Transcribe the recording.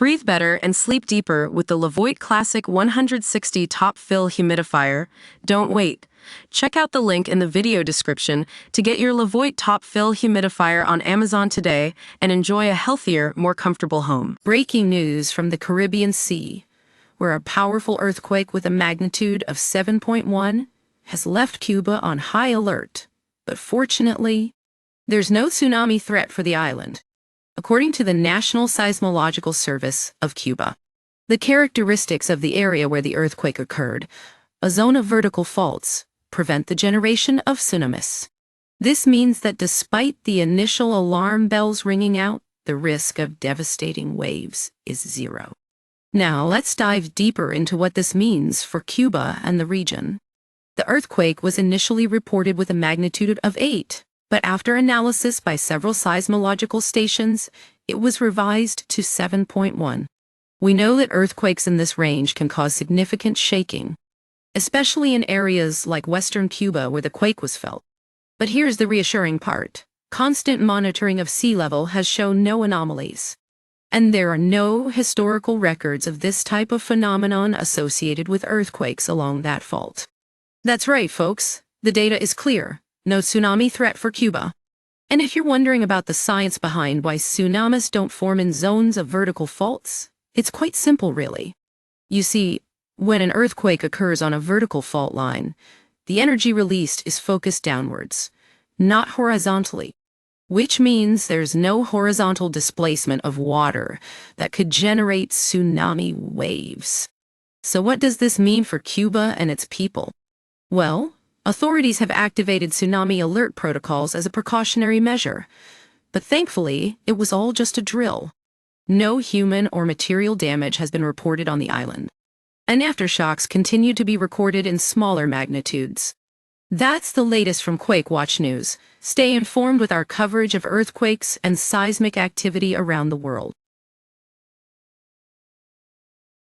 Breathe better and sleep deeper with the Levoit Classic 160 Top Fill Humidifier. Don't wait. Check out the link in the video description to get your Levoit Top Fill Humidifier on Amazon today and enjoy a healthier, more comfortable home. Breaking news from the Caribbean Sea, where a powerful earthquake with a magnitude of 7.1 has left Cuba on high alert. But fortunately, there's no tsunami threat for the island, according to the National Seismological Service of Cuba. The characteristics of the area where the earthquake occurred, a zone of vertical faults, prevent the generation of tsunamis. This means that despite the initial alarm bells ringing out, the risk of devastating waves is zero. Now let's dive deeper into what this means for Cuba and the region. The earthquake was initially reported with a magnitude of 8, but after analysis by several seismological stations, it was revised to 7.1. We know that earthquakes in this range can cause significant shaking, especially in areas like western Cuba where the quake was felt. But here's the reassuring part. Constant monitoring of sea level has shown no anomalies, and there are no historical records of this type of phenomenon associated with earthquakes along that fault. That's right, folks. The data is clear. No tsunami threat for Cuba. And if you're wondering about the science behind why tsunamis don't form in zones of vertical faults, it's quite simple, really. You see, when an earthquake occurs on a vertical fault line, the energy released is focused downwards, not horizontally, which means there's no horizontal displacement of water that could generate tsunami waves. So what does this mean for Cuba and its people? Well, authorities have activated tsunami alert protocols as a precautionary measure, but thankfully, it was all just a drill. No human or material damage has been reported on the island, and aftershocks continue to be recorded in smaller magnitudes. That's the latest from Quake Watch News. Stay informed with our coverage of earthquakes and seismic activity around the world.